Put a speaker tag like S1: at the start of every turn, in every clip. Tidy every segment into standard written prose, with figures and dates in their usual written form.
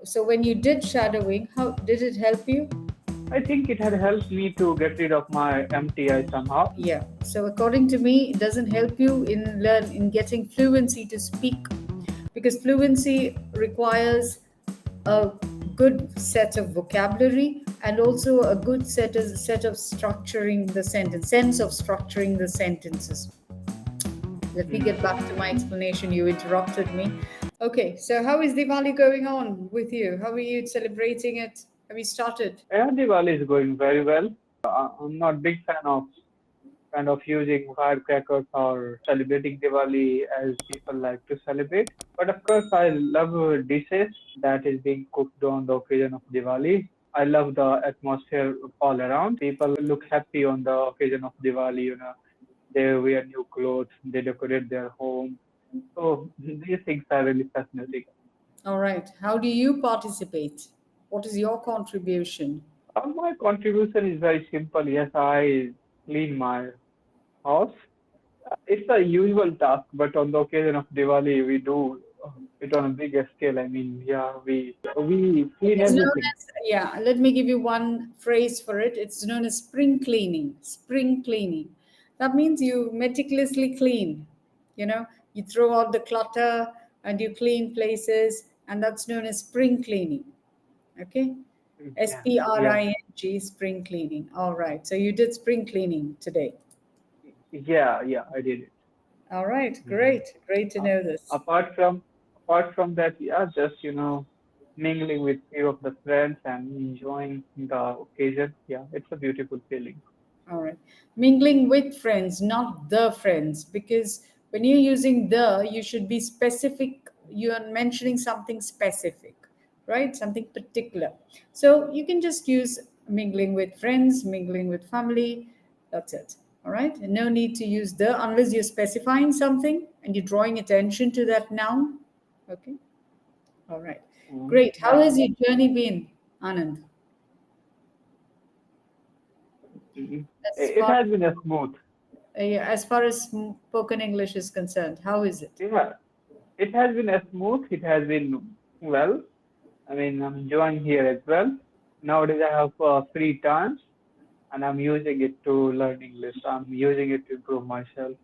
S1: So when you did shadowing, how did it help you?
S2: I think it had helped me to get rid of my MTI somehow.
S1: Yeah. So according to me, it doesn't help you in getting fluency to speak, because fluency requires a good set of vocabulary and also a good set of structuring the sentence, sense of structuring the sentences. Let me get back to my explanation. You interrupted me. Okay, so how is Diwali going on with you? How are you celebrating it? Have you started?
S2: Yeah, Diwali is going very well. I'm not big fan of kind of using firecrackers or celebrating Diwali as people like to celebrate. But of course, I love dishes that is being cooked on the occasion of Diwali. I love the atmosphere all around. People look happy on the occasion of Diwali. They wear new clothes, they decorate their home. So these things are really fascinating.
S1: All right. How do you participate? What is your contribution?
S2: My contribution is very simple. Yes, I clean my house. It's a usual task, but on the occasion of Diwali, we do it on a bigger scale. I mean, yeah, we clean
S1: It's known
S2: everything.
S1: as, yeah, let me give you one phrase for it. It's known as spring cleaning. Spring cleaning. That means you meticulously clean. You know, you throw out the clutter and you clean places, and that's known as spring cleaning. Okay?
S2: Yeah, yeah,
S1: Spring, spring cleaning. All right. So you did spring cleaning today.
S2: yeah. I did it.
S1: All right.
S2: Mhm.
S1: Great. Great to
S2: Uh,
S1: know this.
S2: apart from apart from that, yeah, just mingling with few of the friends and enjoying the occasion. Yeah, it's a beautiful feeling.
S1: All right. Mingling with friends, not the friends, because when you're using the, you should be specific. You are mentioning something specific, right? Something particular. So you can just use mingling with friends, mingling with family. That's it. All right. And no need to use the unless you're specifying something and you're drawing attention to that noun. Okay. All right. Great. How
S2: Yeah.
S1: has your journey been, Anand?
S2: Mhm.
S1: As
S2: It
S1: far
S2: has been a smooth.
S1: yeah, as far as spoken English is concerned, how is it?
S2: Yeah, it has been a smooth. It has been well. I mean, I'm enjoying here as well. Nowadays, I have free time, and I'm using it to learn English. I'm using it to improve myself.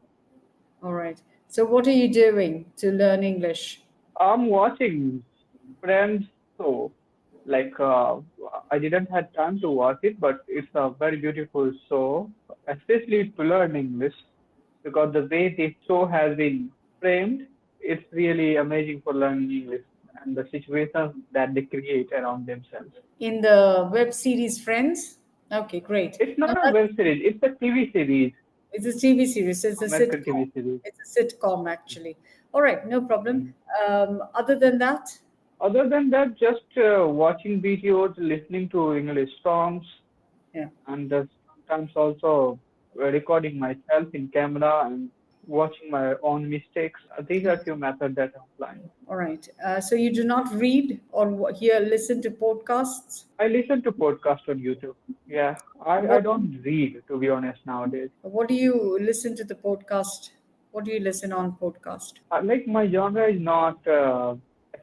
S1: All right. So, what are you doing to learn English?
S2: I'm watching Friends show. Like, I didn't have time to watch it, but it's a very beautiful show, especially to learn English, because the way this show has been framed, it's really amazing for learning English and the situations that they create around themselves.
S1: In the web series Friends? Okay, great.
S2: It's
S1: Now,
S2: not a web series, it's a TV series,
S1: it's a TV series, it's a
S2: American
S1: sitcom.
S2: TV series.
S1: It's a sitcom, actually. All right, no problem.
S2: Mhm.
S1: Other than that,
S2: Other than that, just watching videos, listening to English songs,
S1: yeah.
S2: and sometimes also recording myself in camera and watching my own mistakes. These are few methods that I'm applying.
S1: All right. So, you do not read or hear, listen to podcasts?
S2: I listen to podcasts on YouTube. Yeah, I
S1: What,
S2: don't read, to be honest, nowadays.
S1: what do you listen to the podcast? What do you listen on podcast?
S2: Like my genre is not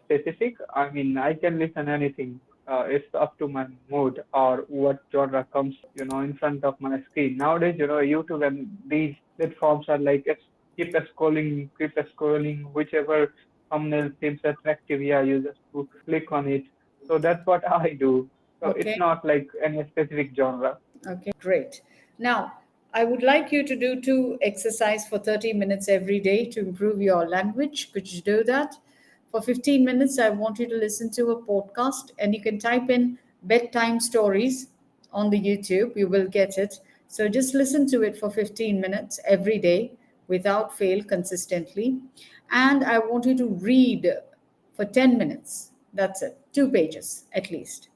S2: specific. I mean, I can listen anything. It's up to my mood or what genre comes, in front of my screen. Nowadays, YouTube and these platforms are like keep scrolling, whichever thumbnail seems attractive. Yeah, you just click on it. So that's what I do. So it's
S1: Okay.
S2: not like any specific genre.
S1: Okay, great. Now, I would like you to do two exercise for 30 minutes every day to improve your language. Could you do that? For 15 minutes, I want you to listen to a podcast and you can type in bedtime stories on the YouTube. You will get it. So just listen to it for 15 minutes every day without fail consistently. And I want you to read for 10 minutes. That's it. 2 pages at least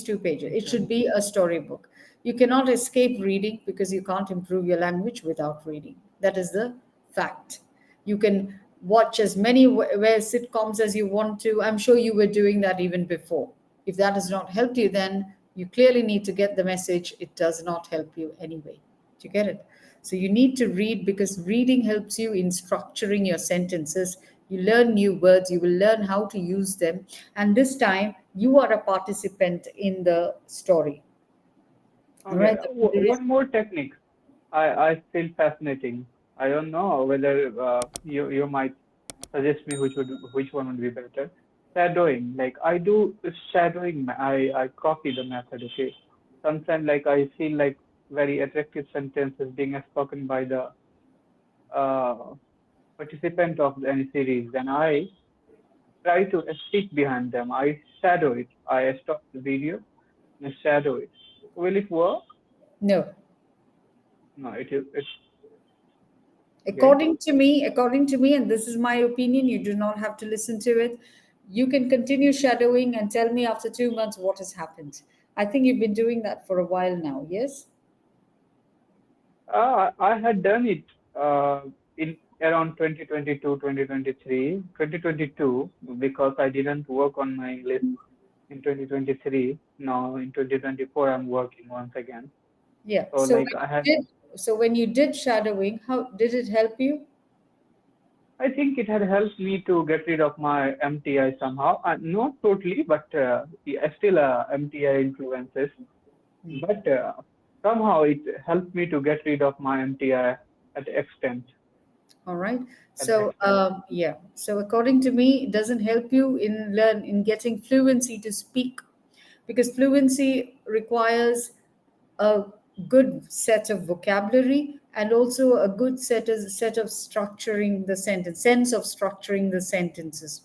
S1: 2 pages. It
S2: Okay.
S1: should be a storybook. You cannot escape reading because you can't improve your language without reading. That is the fact. You can watch as many where sitcoms as you want to. I'm sure you were doing that even before. If that has not helped you, then you clearly need to get the message. It does not help you anyway. Do you get it? So you need to read because reading helps you in structuring your sentences. You learn new words, you will learn how to use them, and this time you are a participant in the story. All
S2: Okay,
S1: right, the reader is
S2: one more technique I feel fascinating. I don't know whether you might suggest me which one would be better. Shadowing, like I do shadowing. I copy the method. Okay, sometimes like I feel like very attractive sentences being spoken by the uh, participant of any series, then I try to speak behind them. I shadow it. I stop the video and shadow it. Will it work?
S1: no.
S2: No, it's okay.
S1: According to me, and this is my opinion, you do not have to listen to it. You can continue shadowing and tell me after 2 months what has happened. I think you've been doing that for a while now, yes?
S2: I had done it in around 2022, 2023, 2022 because I didn't work on my English in 2023. Now in 2024, I'm working once again.
S1: Yeah.
S2: So like I had,
S1: So when you did shadowing, how did it help you?
S2: I think it had helped me to get rid of my MTI somehow. Not totally, but yeah, still MTI influences. But somehow it helped me to get rid of my MTI at extent.
S1: All right.
S2: At the
S1: So
S2: extent.
S1: yeah. So according to me, it doesn't help you in getting fluency to speak, because fluency requires a good set of vocabulary and also a good set of structuring the sentence, sense of structuring the sentences.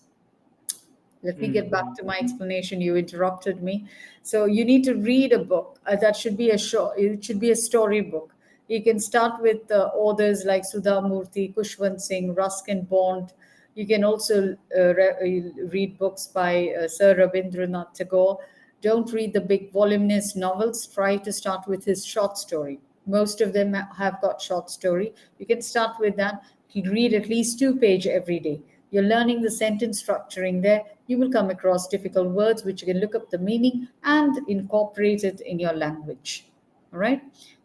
S1: Let me get back
S2: Hmm.
S1: to my explanation. You interrupted me. So you need to read a book. That should be a show. It should be a story book. You can start with authors like Sudha Murthy, Kushwant Singh, Ruskin Bond. You can also read books by Sir Rabindranath Tagore. Don't read the big voluminous novels. Try to start with his short story. Most of them have got short story. You can start with that. You read at least 2 page every day. You're learning the sentence structuring there. You will come across difficult words which you can look up the meaning and incorporate it in your language. All right?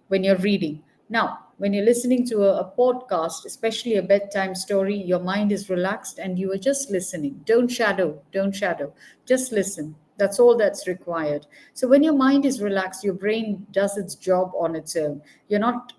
S1: When you're reading. Now, when you're listening to a podcast, especially a bedtime story, your mind is relaxed and you are just listening. Don't shadow, don't shadow. Just listen. That's all that's required. So when your mind is relaxed, your brain does its job on its own. You're not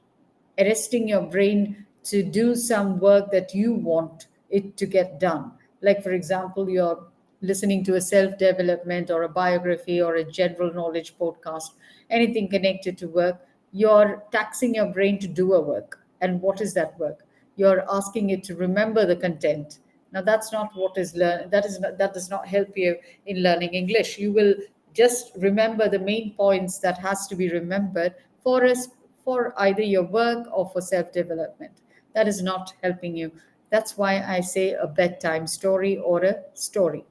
S1: arresting your brain to do some work that you want it to get done. Like, for example, you're listening to a self development or a biography or a general knowledge podcast, anything connected to work, you're taxing your brain to do a work. And what is that work? You're asking it to remember the content. Now that's not what is learn that is not, that does not help you in learning English. You will just remember the main points that has to be remembered for us, for either your work or for self development. That is not helping you. That's why I say a bedtime story or a story.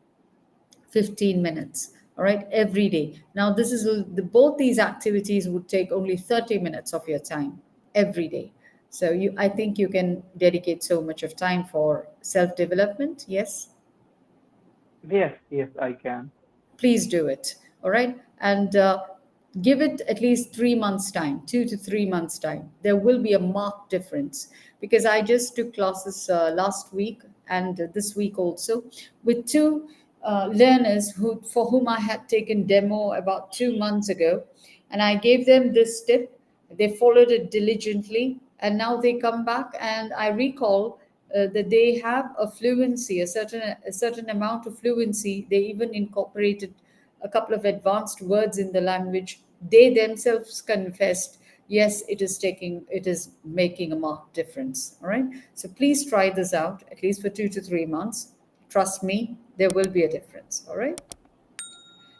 S1: 15 minutes, all right, every day. Now this is both these activities would take only 30 minutes of your time every day. So I think you can dedicate so much of time for self development. Yes,
S2: Yes, yes, I can.
S1: please do it. All right. And give it at least 3 months time, 2 to 3 months time. There will be a marked difference, because I just took classes last week and this week also with two learners for whom I had taken demo about 2 months ago, and I gave them this tip. They followed it diligently, and now they come back, and I recall that they have a fluency, a certain amount of fluency. They even incorporated a couple of advanced words in the language. They themselves confessed, yes, it is making a marked difference. All right. So please try this out at least for 2 to 3 months. Trust me, there will be a difference. All right.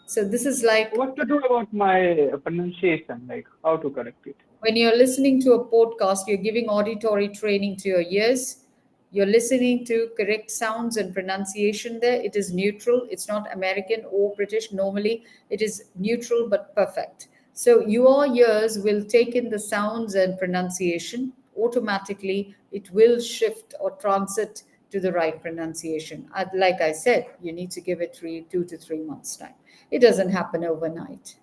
S1: So this is like
S2: What to do about my pronunciation? Like how to correct it?
S1: when you're listening to a podcast, you're giving auditory training to your ears. You're listening to correct sounds and pronunciation there. It is neutral. It's not American or British. Normally, it is neutral but perfect. So your ears will take in the sounds and pronunciation. Automatically, it will shift or transit to the right pronunciation. Like I said, you need to give it 2 to 3 months time. It doesn't happen overnight.